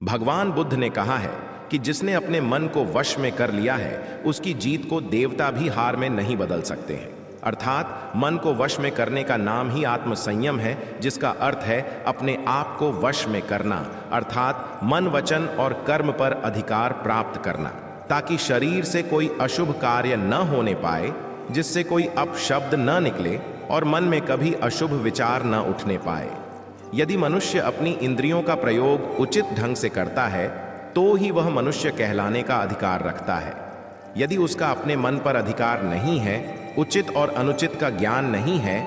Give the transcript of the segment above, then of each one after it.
भगवान बुद्ध ने कहा है कि जिसने अपने मन को वश में कर लिया है उसकी जीत को देवता भी हार में नहीं बदल सकते हैं। अर्थात मन को वश में करने का नाम ही आत्मसंयम है, जिसका अर्थ है अपने आप को वश में करना, अर्थात मन, वचन और कर्म पर अधिकार प्राप्त करना, ताकि शरीर से कोई अशुभ कार्य न होने पाए, जिससे कोई अपशब्द न निकले और मन में कभी अशुभ विचार न उठने पाए। यदि मनुष्य अपनी इंद्रियों का प्रयोग उचित ढंग से करता है तो ही वह मनुष्य कहलाने का अधिकार रखता है। यदि उसका अपने मन पर अधिकार नहीं है, उचित और अनुचित का ज्ञान नहीं है,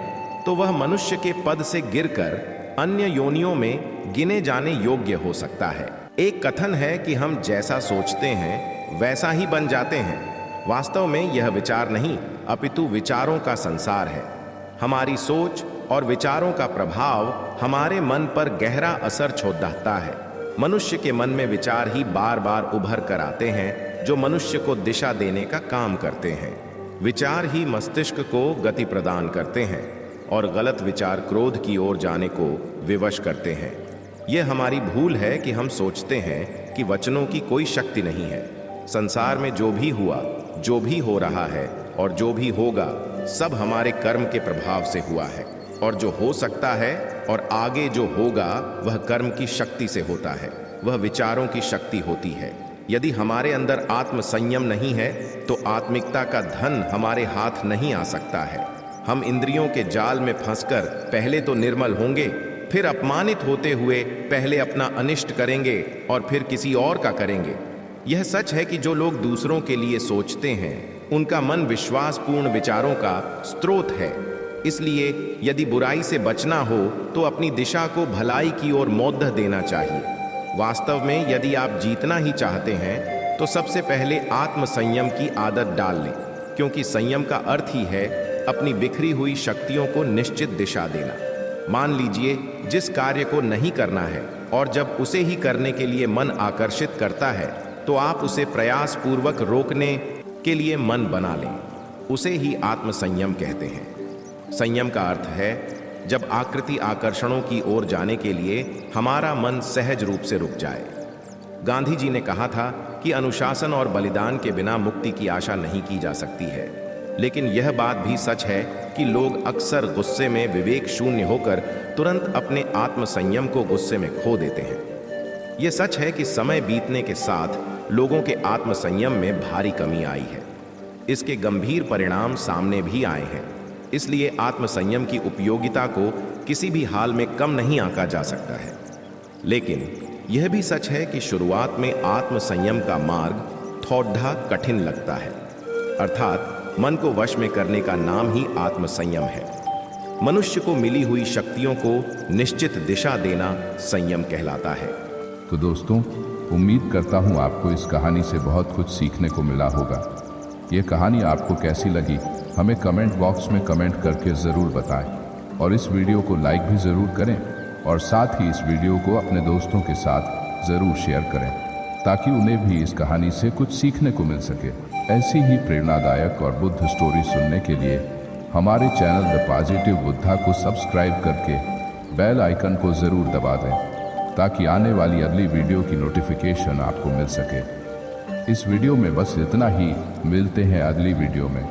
तो वह मनुष्य के पद से गिरकर अन्य योनियों में गिने जाने योग्य हो सकता है। एक कथन है कि हम जैसा सोचते हैं वैसा ही बन जाते हैं। वास्तव में यह विचार नहीं, अपितु विचारों का संसार है। हमारी सोच और विचारों का प्रभाव हमारे मन पर गहरा असर छोड़ता है। मनुष्य के मन में विचार ही बार बार उभर कर आते हैं, जो मनुष्य को दिशा देने का काम करते हैं। विचार ही मस्तिष्क को गति प्रदान करते हैं और गलत विचार क्रोध की ओर जाने को विवश करते हैं। यह हमारी भूल है कि हम सोचते हैं कि वचनों की कोई शक्ति नहीं है। संसार में जो भी हुआ, जो भी हो रहा है और जो भी होगा, सब हमारे कर्म के प्रभाव से हुआ है, और जो हो सकता है और आगे जो होगा वह कर्म की शक्ति से होता है, वह विचारों की शक्ति होती है। यदि हमारे अंदर आत्मसंयम नहीं है तो आत्मिकता का धन हमारे हाथ नहीं आ सकता है। हम इंद्रियों के जाल में फंसकर पहले तो निर्मल होंगे, फिर अपमानित होते हुए पहले अपना अनिष्ट करेंगे और फिर किसी और का करेंगे। यह सच है कि जो लोग दूसरों के लिए सोचते हैं उनका मन विश्वासपूर्ण विचारों का स्रोत है। इसलिए यदि बुराई से बचना हो तो अपनी दिशा को भलाई की ओर मोड़ देना चाहिए। वास्तव में यदि आप जीतना ही चाहते हैं तो सबसे पहले आत्मसंयम की आदत डाल लें, क्योंकि संयम का अर्थ ही है अपनी बिखरी हुई शक्तियों को निश्चित दिशा देना। मान लीजिए जिस कार्य को नहीं करना है और जब उसे ही करने के लिए मन आकर्षित करता है तो आप उसे प्रयास पूर्वक रोकने के लिए मन बना लें। उसे ही आत्मसंयम कहते हैं। संयम का अर्थ है जब आकृति आकर्षणों की ओर जाने के लिए हमारा मन सहज रूप से रुक जाए। गांधी जी ने कहा था कि अनुशासन और बलिदान के बिना मुक्ति की आशा नहीं की जा सकती है। लेकिन यह बात भी सच है कि लोग अक्सर गुस्से में विवेक शून्य होकर तुरंत अपने आत्मसंयम को गुस्से में खो देते हैं। यह सच है कि समय बीतने के साथ लोगों के आत्मसंयम में भारी कमी आई है। इसके गंभीर परिणाम सामने भी आए हैं। इसलिए आत्मसंयम की उपयोगिता को किसी भी हाल में कम नहीं आंका जा सकता है। लेकिन यह भी सच है कि शुरुआत में आत्मसंयम का मार्ग थोड़ा कठिन लगता है। अर्थात मन को वश में करने का नाम ही आत्मसंयम है। मनुष्य को मिली हुई शक्तियों को निश्चित दिशा देना संयम कहलाता है। तो दोस्तों, उम्मीद करता हूँ आपको इस कहानी से बहुत कुछ सीखने को मिला होगा। ये कहानी आपको कैसी लगी हमें कमेंट बॉक्स में कमेंट करके ज़रूर बताएं और इस वीडियो को लाइक भी ज़रूर करें और साथ ही इस वीडियो को अपने दोस्तों के साथ ज़रूर शेयर करें ताकि उन्हें भी इस कहानी से कुछ सीखने को मिल सके। ऐसी ही प्रेरणादायक और बुद्ध स्टोरी सुनने के लिए हमारे चैनल द पॉजिटिव बुद्धा को सब्सक्राइब करके बेल आइकन को ज़रूर दबा दें ताकि आने वाली अगली वीडियो की नोटिफिकेशन आपको मिल सके। इस वीडियो में बस इतना ही। मिलते हैं अगली वीडियो में।